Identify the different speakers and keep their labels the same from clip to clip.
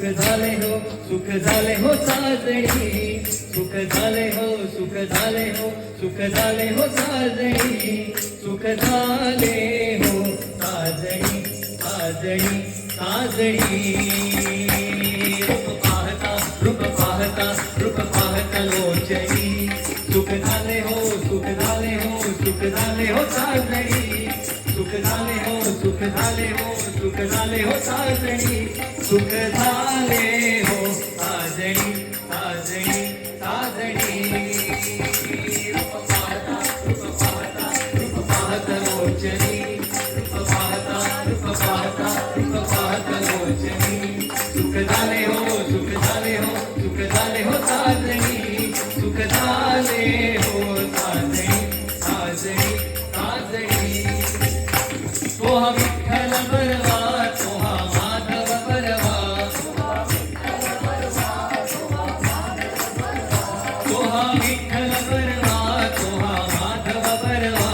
Speaker 1: सुख झाले हो सुख झाले हो साजणी सुख झाले हो सुख झाले हो सुख झाले हो साजणी सुख झाले हो साजणी साजणी साजणी रूप पाहता लोचनी सुख झाले हो सुख झाले हो सुख झाले हो साजणी सुख झाले हो सुख झाले हो सुख झाले हो साजणी सुख झाले हो साजणी साजणी साजणी रूप पाहता लोचनी रूप पाहता लोचनी सुख झाले हो सुख झाले हो सुख झाले हो साजणी सुख झाले हो साजणी साजणी साजणी तोहा विठ्ठल बरवा तोहा माधव बरवा तोहा विठ्ठल बरवा तोहा माधव बरवा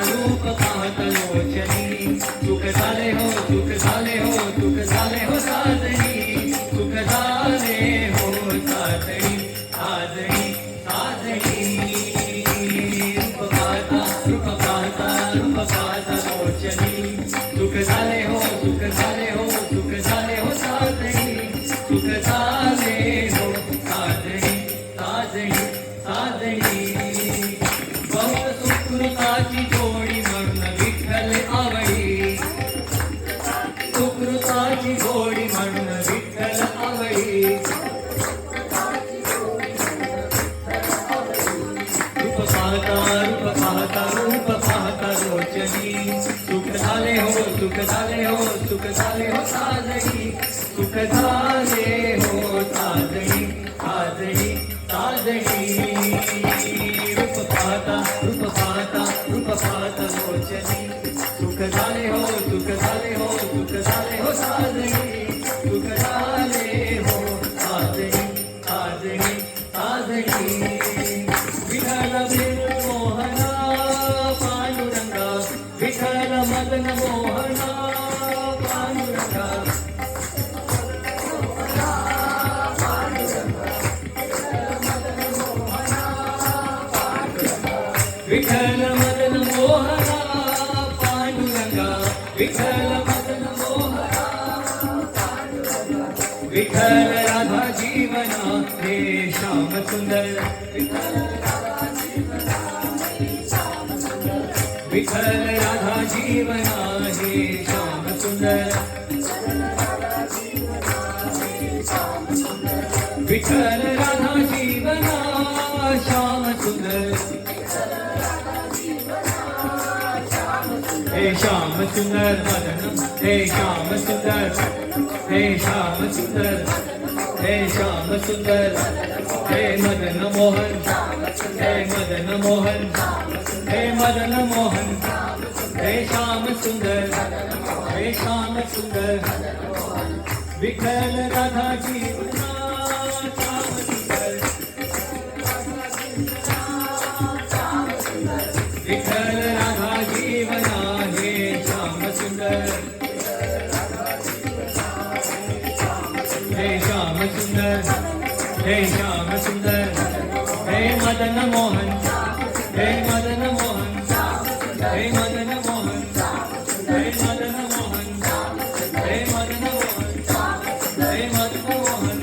Speaker 1: रूप पाहता लोचनी सुख झाले हो सुख झाले हो सुख झाले हो साजणी सुख झाले हो साजणी साजणी साजणी रूप पाहता लोचनी सुख झाले हो सुख झाले हो सुख झाले हो साजणी सुख झाले हो साजणी साजणी साजणी बहुत सुकृताची जोडी म्हणून विठ्ठल आवडी सुकृताची जोडी म्हणून विठ्ठल आवडी रूप पाहता लोचनी सुख झाले हो सुख झाले हो सुख झाले हो साजणी सुख झाले हो साजणी साजणी साजणी रूप पाहता लोचनी सुख झाले हो सुख झाले हो सुख झाले हो साजणी सुख झाले हो साजणी साजणी साजणी विठ्ठल मोहना पांडुरंगा विठ्ठल मदन मोहना पांडुरंगा विठ्ठल मदन मोहना पांडुरंगा विठ्ठल मदन मोहना विठ्ठल राधा जीवना हे श्याम सुंदर विठ्ठल राधा जीवना हे श्याम सुंदर विठ्ठल राधा जीवना हे श्याम सुंदर विठ्ठल राधा जीवना श्याम सुंदर हे श्याम सुंदर मदन हे श्याम सुंदर हे श्याम सुंदर हे श्याम सुंदर हे मदन मोहन हे मदन मोहन हे मदन मोहन हे श्याम सुंदर हे श्याम सुंदर विठ्ठल राधा जीवना श्याम सुंदर विठ्ठल राधा जीवना हे श्याम सुंदर हे श्याम सुंदर हे श्याम सुंदर हे मदन मोहन हे मदन मोहन हे मदन मोहन हे मदन मोहन हे मदन मोहन हे मदन मोहन